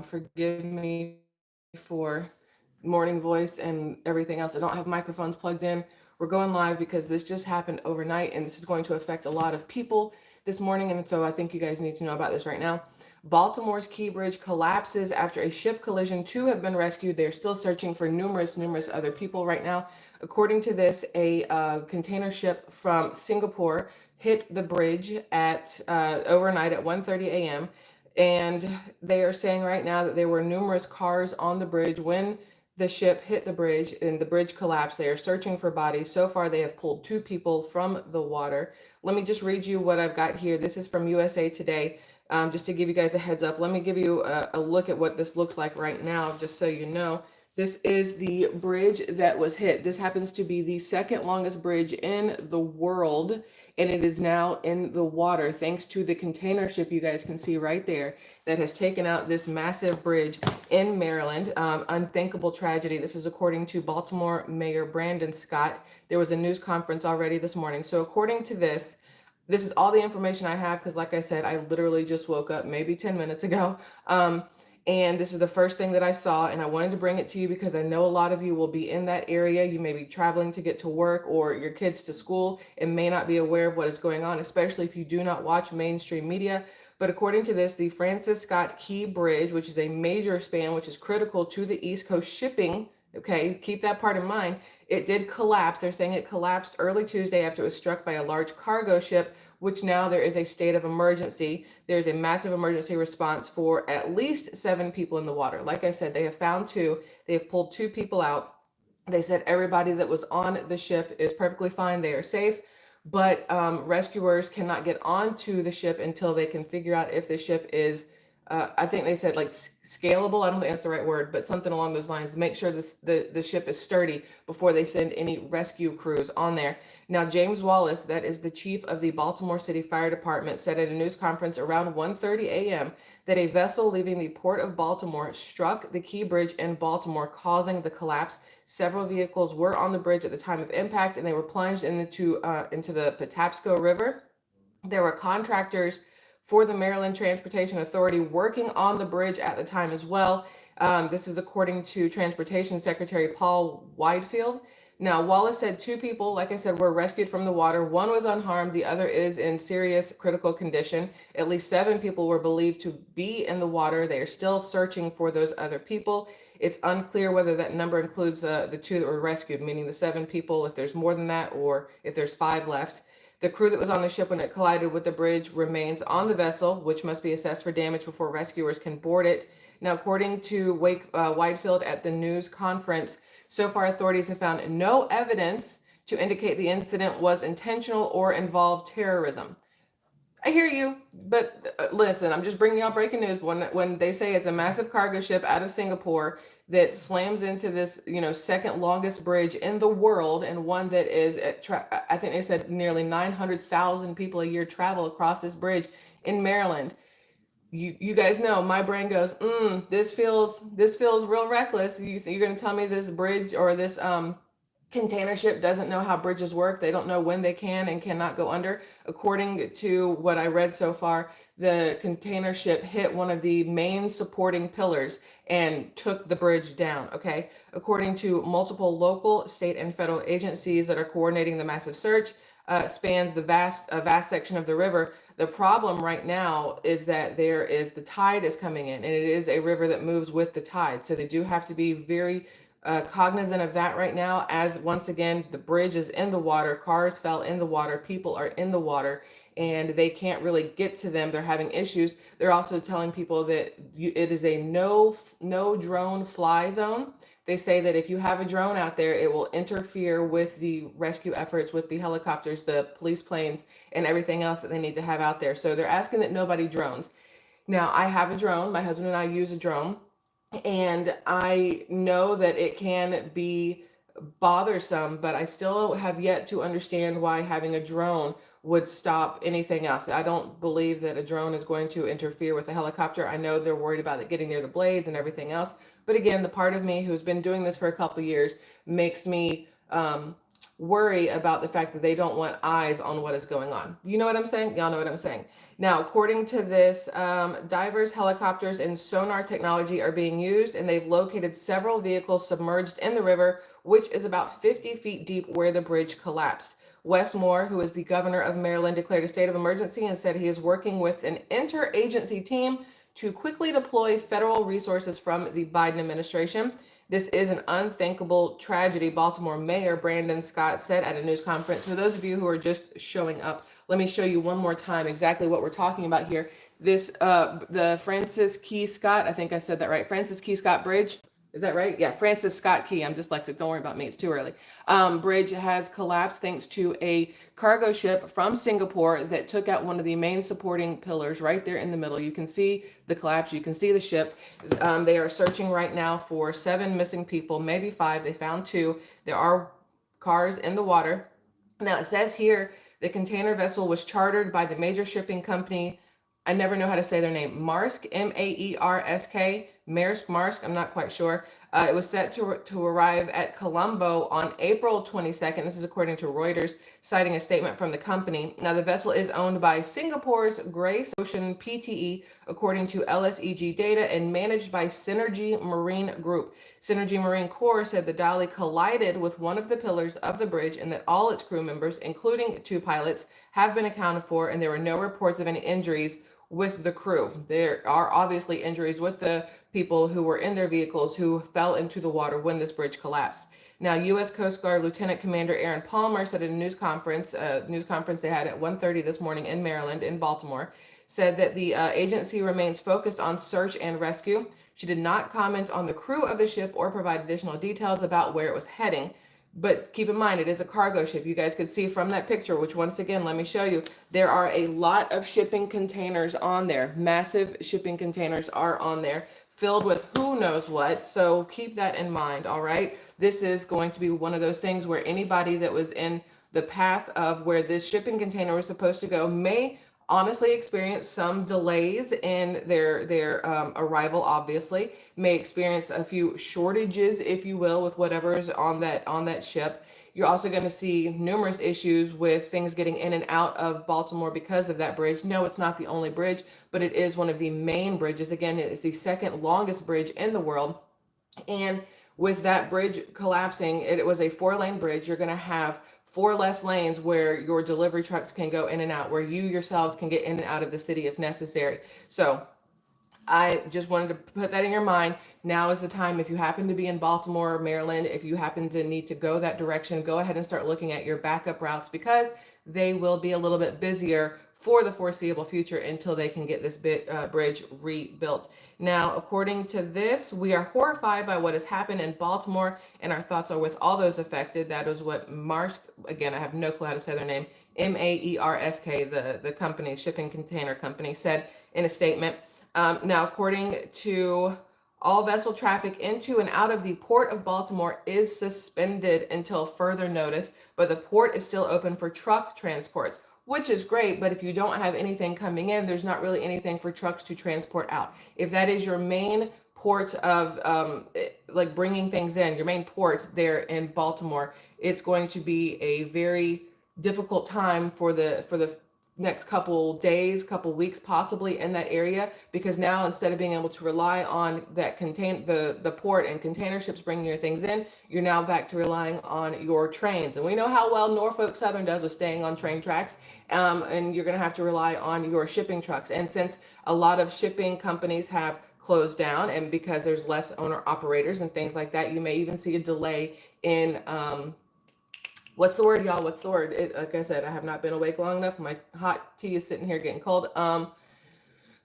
Forgive me for morning voice and everything else. I don't have microphones plugged in. We're going live because this just happened overnight and this is going to affect a lot of people this morning. And so I think you guys need to know about this right now. Baltimore's Key Bridge collapses after a ship collision. Two have been rescued. They're still searching for numerous other people right now. According to this, a container ship from Singapore hit the bridge at overnight at 1:30 a.m. And they are saying right now that there were numerous cars on the bridge when the ship hit the bridge and the bridge collapsed. They are searching for bodies. So far, they have pulled two people from the water. Let me just read you what I've got here. This is from USA Today. Just to give you guys a heads up, let me give you a look at what this looks like right now, just so you know. This is the bridge that was hit. This happens to be the second longest bridge in the world, and it is now in the water thanks to the container ship you guys can see right there that has taken out this massive bridge in Maryland. Unthinkable tragedy. This is according to Baltimore Mayor Brandon Scott. There was a news conference already this morning. So according to this is all the information I have because, like I said, I literally just woke up maybe 10 minutes ago. And this is the first thing that I saw, and I wanted to bring it to you because I know a lot of you will be in that area. You may be traveling to get to work or your kids to school and may not be aware of what is going on, especially if you do not watch mainstream media. But according to this, the Francis Scott Key Bridge, which is a major span, which is critical to the East Coast shipping, okay, keep that part in mind, it did collapse. They're saying it collapsed early Tuesday after it was struck by a large cargo ship, which now there is a state of emergency. There's a massive emergency response for at least 7 people in the water. Like I said, they have found 2. They have pulled 2 people out. They said everybody that was on the ship is perfectly fine. They are safe, but rescuers cannot get onto the ship until they can figure out if the ship is I think they said like scalable. I don't think that's the right word, but something along those lines. Make sure the ship is sturdy before they send any rescue crews on there. Now, James Wallace, that is the chief of the Baltimore City Fire Department, said at a news conference around 1:30 a.m. that a vessel leaving the port of Baltimore struck the Key Bridge in Baltimore, causing the collapse. Several vehicles were on the bridge at the time of impact, and they were plunged into the Patapsco River. There were contractors for the Maryland Transportation Authority working on the bridge at the time as well. This is according to Transportation Secretary Paul Whitefield. Now, Wallace said 2 people, like I said, were rescued from the water. 1 was unharmed. The other is in serious critical condition. At least 7 people were believed to be in the water. They are still searching for those other people. It's unclear whether that number includes the 2 that were rescued, meaning the 7 people, if there's more than that, or if there's 5 left. The crew that was on the ship when it collided with the bridge remains on the vessel, which must be assessed for damage before rescuers can board it. Now, according to Whitefield at the news conference, so far authorities have found no evidence to indicate the incident was intentional or involved terrorism. I hear you, but listen, I'm just bringing y'all breaking news. When they say it's a massive cargo ship out of Singapore that slams into this, second longest bridge in the world, and one that is I think they said nearly 900,000 people a year travel across this bridge in Maryland. You guys know my brain goes, this feels real reckless. You're gonna tell me this bridge or this container ship doesn't know how bridges work. They don't know when they can and cannot go under. According to what I read so far, the container ship hit one of the main supporting pillars and took the bridge down. Okay. According to multiple local, state, and federal agencies that are coordinating the massive search, spans the vast section of the river. The problem right now is that the tide is coming in, and it is a river that moves with the tide. So they do have to be very cognizant of that right now, as once again the bridge is in the water, cars fell in the water, people are in the water, and they can't really get to them. They're having issues. They're also telling people that it is a no drone fly zone. They say that if you have a drone out there, it will interfere with the rescue efforts, with the helicopters, the police planes, and everything else that they need to have out there. So they're asking that nobody drones. Now, I have a drone. My husband and I use a drone. And I know that it can be bothersome, but I still have yet to understand why having a drone would stop anything else. I don't believe that a drone is going to interfere with a helicopter. I know they're worried about it getting near the blades and everything else. But again, the part of me who's been doing this for a couple of years makes me worry about the fact that they don't want eyes on what is going on. You know what I'm saying? Y'all know what I'm saying. Now, according to this, divers, helicopters, and sonar technology are being used, and they've located several vehicles submerged in the river, which is about 50 feet deep where the bridge collapsed. Wes Moore, who is the governor of Maryland, declared a state of emergency and said he is working with an interagency team to quickly deploy federal resources from the Biden administration. This is an unthinkable tragedy, Baltimore Mayor Brandon Scott said at a news conference. For those of you who are just showing up, let me show you one more time exactly what we're talking about here. This, the Francis Key Scott, I think I said that right, Francis Key Scott Bridge. Is that right? Yeah, Francis Scott Key. I'm dyslexic. Don't worry about me. It's too early. Bridge has collapsed thanks to a cargo ship from Singapore that took out one of the main supporting pillars right there in the middle. You can see the collapse. You can see the ship. They are searching right now for 7 missing people, maybe 5. They found 2. There are cars in the water. Now it says here the container vessel was chartered by the major shipping company. I never know how to say their name. Maersk, Maersk, Maersk, I'm not quite sure. It was set to arrive at Colombo on April 22nd. This is according to Reuters, citing a statement from the company. Now, the vessel is owned by Singapore's Grace Ocean Pte, according to LSEG data, and managed by Synergy Marine Group. Synergy Marine Corps said the Dolly collided with one of the pillars of the bridge and that all its crew members, including 2 pilots, have been accounted for, and there were no reports of any injuries with the crew. There are obviously injuries with the people who were in their vehicles who fell into the water when this bridge collapsed. Now, U.S. Coast Guard Lieutenant Commander Aaron Palmer said at a news conference they had at 1:30 this morning in Maryland, in Baltimore, said that the agency remains focused on search and rescue. She did not comment on the crew of the ship or provide additional details about where it was heading. But keep in mind, it is a cargo ship. You guys could see from that picture, which once again, let me show you, there are a lot of shipping containers on there. Massive shipping containers are on there, filled with who knows what. So keep that in mind, all right? This is going to be one of those things where anybody that was in the path of where this shipping container was supposed to go may honestly experience some delays in their arrival, obviously may experience a few shortages, if you will, with whatever's on that ship. You're also going to see numerous issues with things getting in and out of Baltimore because of that bridge. No, it's not the only bridge, but it is one of the main bridges. Again, it's the second longest bridge in the world. And with that bridge collapsing, it was a 4-lane bridge. You're going to have 4 less lanes where your delivery trucks can go in and out, where you yourselves can get in and out of the city if necessary. So I just wanted to put that in your mind. Now is the time. If you happen to be in Baltimore, Maryland, if you happen to need to go that direction, go ahead and start looking at your backup routes because they will be a little bit busier for the foreseeable future until they can get this bridge rebuilt. Now, according to this, we are horrified by what has happened in Baltimore, and our thoughts are with all those affected. That is what Maersk, again, I have no clue how to say their name, Maersk, the company, shipping container company, said in a statement. Now, according to all vessel traffic into and out of the port of Baltimore is suspended until further notice, but the port is still open for truck transports, which is great. But if you don't have anything coming in, there's not really anything for trucks to transport out. If that is your main port of like bringing things in, your main port there in Baltimore, it's going to be a very difficult time for the next couple days, couple weeks, possibly in that area, because now instead of being able to rely on that the port and container ships bringing your things in, you're now back to relying on your trains. And we know how well Norfolk Southern does with staying on train tracks, and you're going to have to rely on your shipping trucks. And since a lot of shipping companies have closed down, and because there's less owner operators and things like that, you may even see a delay in what's the word, y'all? What's the word? Like I said, I have not been awake long enough. My hot tea is sitting here getting cold.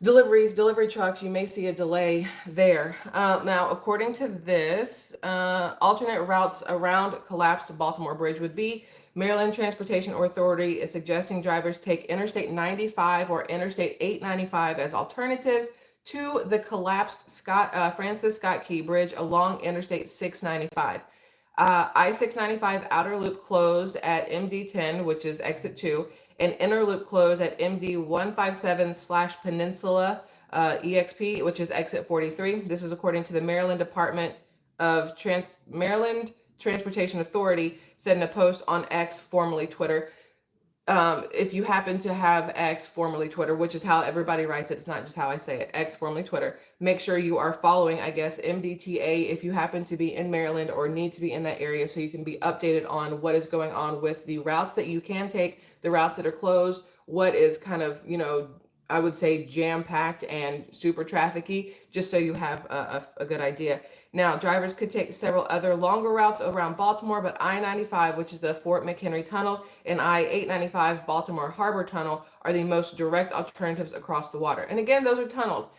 Delivery trucks, you may see a delay there. Now, according to this, alternate routes around collapsed Baltimore Bridge would be Maryland Transportation Authority is suggesting drivers take Interstate 95 or Interstate 895 as alternatives to the collapsed Francis Scott Key Bridge along Interstate 695. I-695 outer loop closed at MD10, which is exit 2, and inner loop closed at MD157/Peninsula EXP, which is exit 43. This is according to the Maryland Department of Maryland Transportation Authority, said in a post on X, formerly Twitter. if you happen to have X, formerly Twitter, which is how everybody writes it, it's not just how I say it, X, formerly Twitter, make sure you are following, I guess, MDTA if you happen to be in Maryland or need to be in that area, so you can be updated on what is going on with the routes that you can take, the routes that are closed, what is kind of, I would say jam-packed and super trafficy, just so you have a good idea. Now, drivers could take several other longer routes around Baltimore, but I-95, which is the Fort McHenry Tunnel, and I-895 Baltimore Harbor Tunnel are the most direct alternatives across the water. And again, those are tunnels.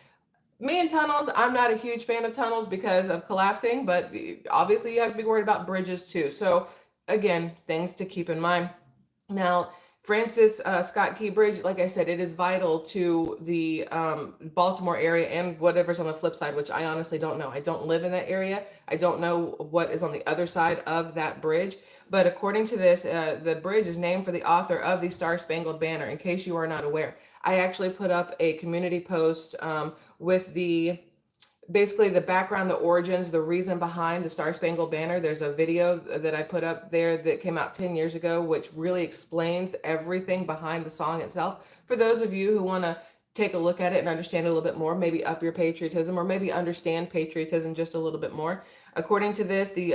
Me and tunnels, I'm not a huge fan of tunnels because of collapsing, but obviously you have to be worried about bridges too. So again, things to keep in mind. Now, Francis Scott Key Bridge, like I said, it is vital to the Baltimore area and whatever's on the flip side, which I honestly don't know. I don't live in that area. I don't know what is on the other side of that bridge. But according to this, the bridge is named for the author of the Star Spangled Banner, in case you are not aware. I actually put up a community post with basically the background, the origins, the reason behind the Star Spangled Banner. There's a video that I put up there that came out 10 years ago, which really explains everything behind the song itself. For those of you who want to take a look at it and understand it a little bit more, maybe up your patriotism, or maybe understand patriotism just a little bit more. According to this, the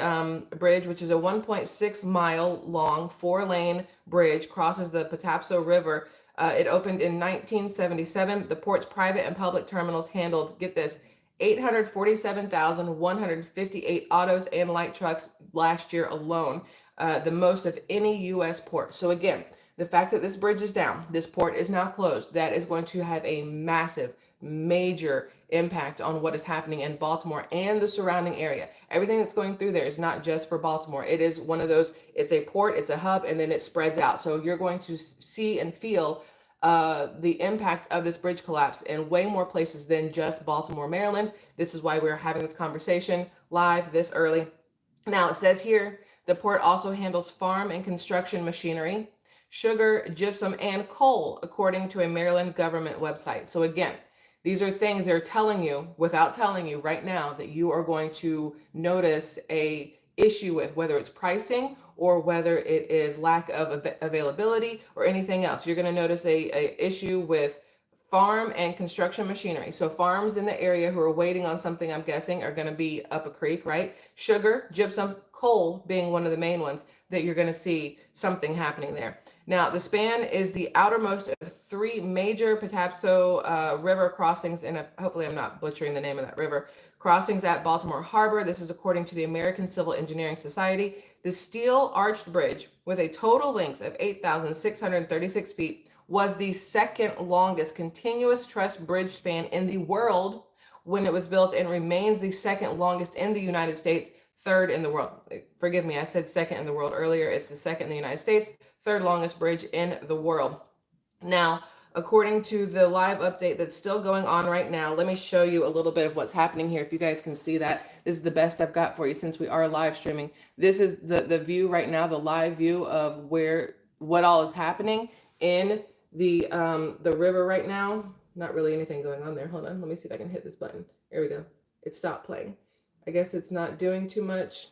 bridge, which is a 1.6 mile long 4-lane bridge, crosses the Patapsco River. It opened in 1977. The port's private and public terminals handled, get this, 847,158 autos and light trucks last year alone, the most of any U.S. port. So again, the fact that this bridge is down, this port is now closed, that is going to have a massive, major impact on what is happening in Baltimore and the surrounding area. Everything that's going through there is not just for Baltimore. It is one of those, it's a port, it's a hub, and then it spreads out. So you're going to see and feel the impact of this bridge collapse in way more places than just Baltimore, Maryland. This is why we're having this conversation live this early. Now, it says here, the port also handles farm and construction machinery, sugar, gypsum, and coal, according to a Maryland government website. So again, these are things they're telling you without telling you right now that you are going to notice a issue with, whether it's pricing or whether it is lack of availability or anything else. You're going to notice a issue with farm and construction machinery. So farms in the area who are waiting on something, I'm guessing, are going to be up a creek, right? Sugar, gypsum, coal being one of the main ones that you're going to see something happening there. Now, the span is the outermost of 3 major Patapsco River crossings, and hopefully I'm not butchering the name of that river, crossings at Baltimore Harbor. This is according to the American Civil Engineering Society. The steel arched bridge, with a total length of 8,636 feet, was the second longest continuous truss bridge span in the world when it was built, and remains the second longest in the United States, third in the world. Forgive me, I said second in the world earlier. It's the second in the United States, third longest bridge in the world. Now, according to the live update that's still going on right now, let me show you a little bit of what's happening here. If you guys can see that, this is the best I've got for you since we are live streaming. This is the view right now, the live view of what all is happening in the river right now. Not really anything going on there. Hold on, let me see if I can hit this button. There we go. It stopped playing. I guess it's not doing too much,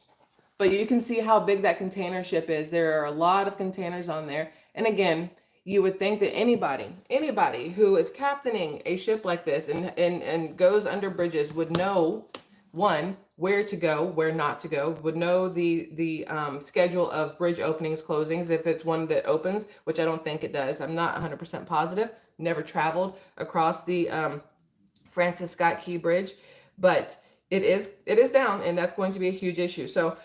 but you can see how big that container ship is. There are a lot of containers on there. And again, you would think that anybody who is captaining a ship like this and goes under bridges would know, one, where to go, where not to go, would know the schedule of bridge openings, closings, if it's one that opens, which I don't think it does. I'm not 100% positive. Never traveled across the Francis Scott Key Bridge, but it is down, and that's going to be a huge issue. So,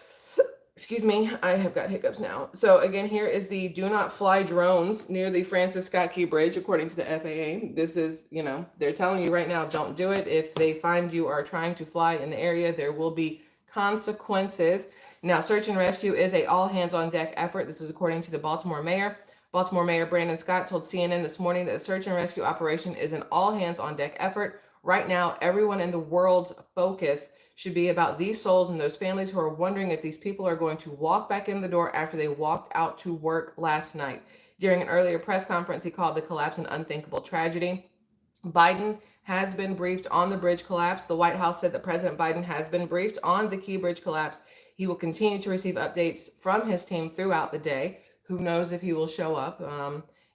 excuse me, I have got hiccups now. So again, here is the do not fly drones near the Francis Scott Key Bridge, according to the FAA. This is, they're telling you right now, don't do it. If they find you are trying to fly in the area, there will be consequences. Now, search and rescue is a all hands on deck effort. This is according to the Baltimore mayor. Baltimore Mayor Brandon Scott told CNN this morning that the search and rescue operation is an all hands on deck effort. Right now, everyone in the world's focus should be about these souls and those families who are wondering if these people are going to walk back in the door after they walked out to work last night. During an earlier press conference, he called the collapse an unthinkable tragedy. Biden has been briefed on the bridge collapse. The White House said that President Biden has been briefed on the Key Bridge collapse. He will continue to receive updates from his team throughout the day. who knows if he will show up.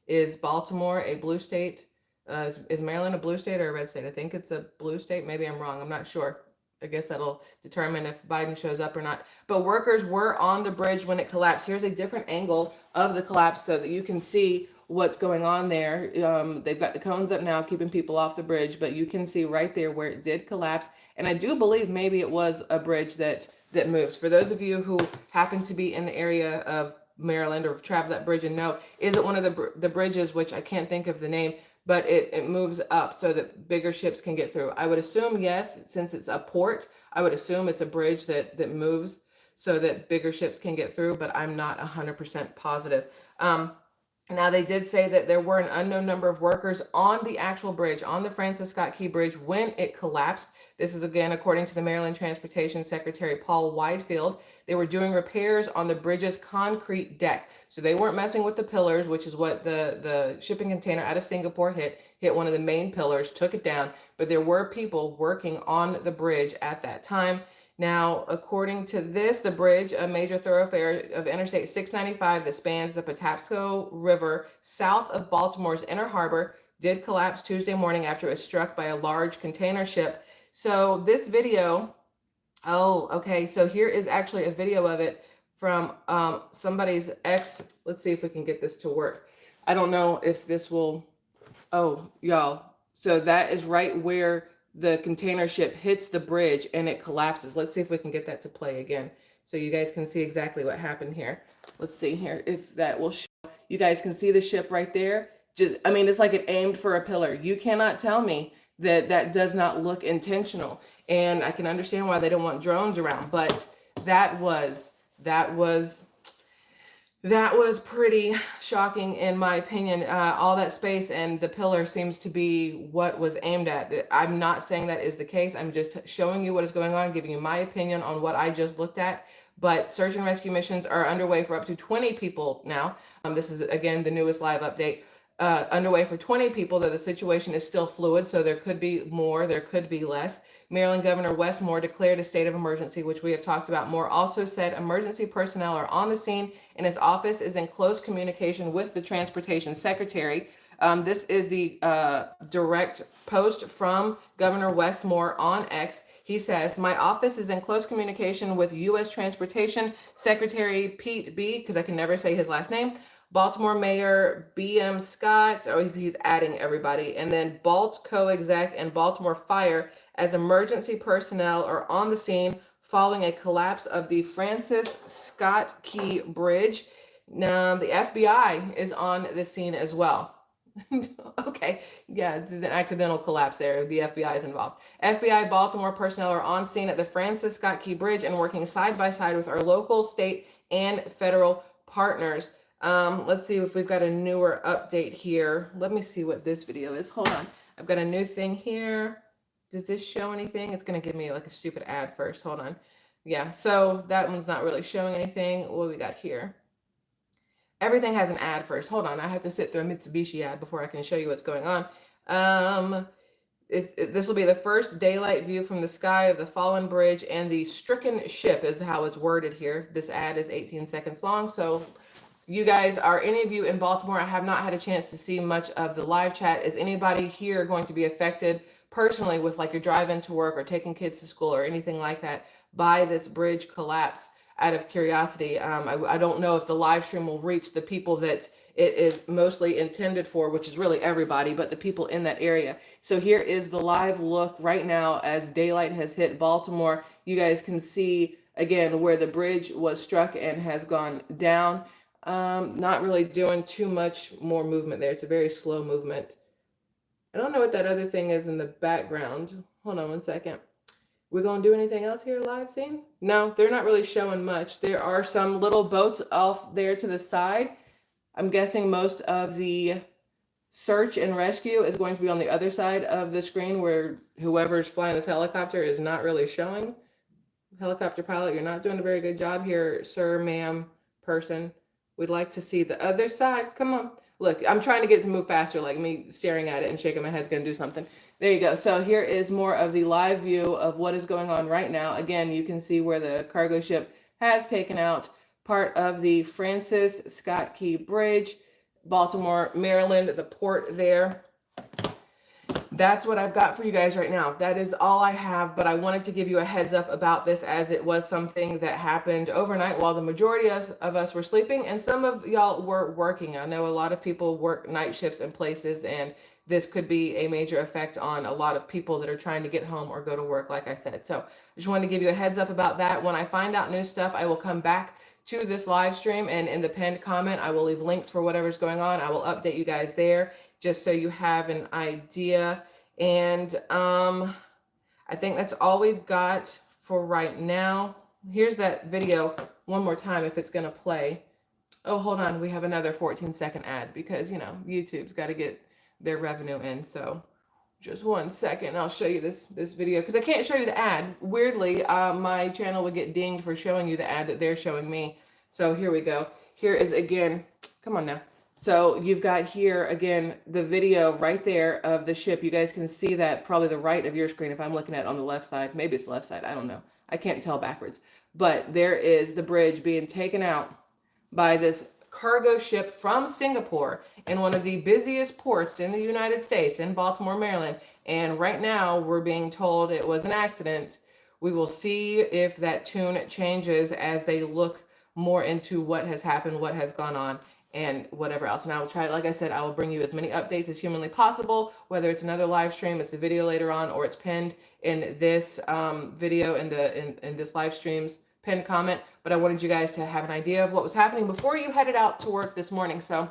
Is Baltimore a blue state? Is Maryland a blue state or a red state? I think it's a blue state. Maybe I'm wrong. I'm not sure. I guess that'll determine if Biden shows up or not. But workers were on the bridge when it collapsed. Here's a different angle of the collapse so that you can see what's going on there. They've got the cones up now, keeping people off the bridge, but you can see right there where it did collapse. And I do believe maybe it was a bridge that moves. For those of you who happen to be in the area of Maryland or have traveled that bridge and know, is it one of the bridges, which I can't think of the name, but it moves up so that bigger ships can get through? I would assume yes, since it's a port, I would assume it's a bridge that moves so that bigger ships can get through, but I'm not 100% positive. Now, they did say that there were an unknown number of workers on the actual bridge, on the Francis Scott Key Bridge, when it collapsed. This is, again, according to the Maryland Transportation Secretary Paul Whitefield. They were doing repairs on the bridge's concrete deck. So they weren't messing with the pillars, which is what the shipping container out of Singapore hit one of the main pillars, took it down. But there were people working on the bridge at that time. Now, according to this, the bridge, a major thoroughfare of Interstate 695 that spans the Patapsco River south of Baltimore's Inner Harbor, did collapse Tuesday morning after it was struck by a large container ship. So this video, okay, so here is actually a video of it from somebody's ex. Let's see if we can get this to work. I don't know if this will, y'all. So that is right where the container ship hits the bridge and it collapses. Let's see if we can get that to play again so you guys can see exactly what happened here. Let's see here if that will show. You guys can see the ship right there. I mean, it's like it aimed for a pillar. You cannot tell me that does not look intentional. And I can understand why they don't want drones around, but that was pretty shocking in my opinion. All that space and the pillar seems to be what was aimed at. I'm not saying that is the case. I'm just showing you what is going on, giving you my opinion on what I just looked at. But search and rescue missions are underway for up to 20 people now. This is, again, the newest live update. Underway for 20 people, though the situation is still fluid, so there could be more, there could be less. Maryland Governor Wes Moore declared a state of emergency, which we have talked about. Moore also said emergency personnel are on the scene and his office is in close communication with the transportation secretary. This is the direct post from Governor Wes Moore on X. He says, my office is in close communication with U.S. Transportation Secretary Pete B., because I can never say his last name, Baltimore Mayor B.M. Scott, he's adding everybody, and then Balt co-exec and Baltimore Fire as emergency personnel are on the scene following a collapse of the Francis Scott Key Bridge. Now, the FBI is on the scene as well. Okay, yeah, it's an accidental collapse there. The FBI is involved. FBI Baltimore personnel are on scene at the Francis Scott Key Bridge and working side by side with our local, state, and federal partners. Let's see if we've got a newer update here. Let me see what this video is. Hold on. I've got a new thing here. Does this show anything? It's going to give me like a stupid ad first. Hold on. Yeah, so that one's not really showing anything. What we got here? Everything has an ad first. Hold on. I have to sit through a Mitsubishi ad before I can show you what's going on. This will be the first daylight view from the sky of the fallen bridge and the stricken ship is how it's worded here. This ad is 18 seconds long, so you guys, are any of you in Baltimore? I have not had a chance to see much of the live chat. Is anybody here going to be affected personally with like your driving to work or taking kids to school or anything like that by this bridge collapse? Out of curiosity, I don't know if the live stream will reach the people that it is mostly intended for, which is really everybody, but the people in that area. So here is the live look right now as daylight has hit Baltimore. You guys can see again where the bridge was struck and has gone down. Not really doing too much more movement there. It's a very slow movement. I don't know what that other thing is in the background. Hold on one second. We gonna do anything else here live scene? No, they're not really showing much. There are some little boats off there to the side. I'm guessing most of the search and rescue is going to be on the other side of the screen where whoever's flying this helicopter is not really showing. Helicopter pilot, you're not doing a very good job here, sir, ma'am, person. We'd like to see the other side. Come on. Look, I'm trying to get it to move faster, like me staring at it and shaking my head's going to do something. There you go. So here is more of the live view of what is going on right now. Again, you can see where the cargo ship has taken out part of the Francis Scott Key Bridge, Baltimore, Maryland, the port there. That's what I've got for you guys right now. That is all I have, but I wanted to give you a heads up about this as it was something that happened overnight while the majority of us were sleeping and some of y'all were working. I know a lot of people work night shifts in places, and this could be a major effect on a lot of people that are trying to get home or go to work, like I said. So I just wanted to give you a heads up about that. When I find out new stuff, I will come back to this live stream, and in the pinned comment, I will leave links for whatever's going on. I will update you guys there just so you have an idea. And I think that's all we've got for right now. Here's that video one more time if it's going to play. Oh, hold on. We have another 14-second ad because, you know, YouTube's got to get their revenue in. So just 1 second. I'll show you this video because I can't show you the ad. Weirdly, my channel would get dinged for showing you the ad that they're showing me. So here we go. Here is again. Come on now. So you've got here again the video right there of the ship. You guys can see that probably the right of your screen if I'm looking at it on the left side. Maybe it's the left side. I don't know. I can't tell backwards. But there is the bridge being taken out by this cargo ship from Singapore in one of the busiest ports in the United States, in Baltimore, Maryland. And right now we're being told it was an accident. We will see if that tune changes as they look more into what has happened, what has gone on, and whatever else. And I will try, like I said, I will bring you as many updates as humanly possible, whether it's another live stream, it's a video later on, or it's pinned in this video in this live stream's pinned comment. But I wanted you guys to have an idea of what was happening before you headed out to work this morning. So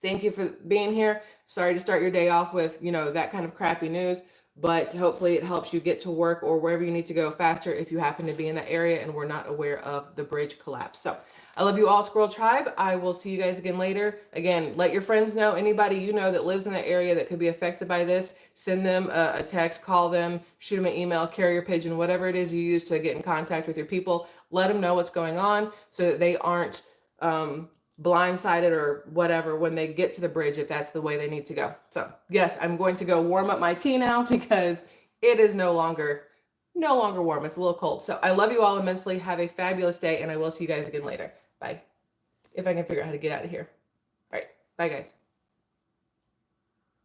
thank you for being here. Sorry to start your day off with, you know, that kind of crappy news, but hopefully it helps you get to work or wherever you need to go faster if you happen to be in that area and we're not aware of the bridge collapse. So I love you all, Squirrel Tribe. I will see you guys again later. Again, let your friends know, anybody you know that lives in that area that could be affected by this, send them a text, call them, shoot them an email, carrier pigeon, whatever it is you use to get in contact with your people. Let them know what's going on so that they aren't blindsided or whatever when they get to the bridge, if that's the way they need to go. So yes, I'm going to go warm up my tea now because it is no longer warm. It's a little cold. So I love you all immensely. Have a fabulous day, and I will see you guys again later. Bye. If I can figure out how to get out of here. All right. Bye, guys.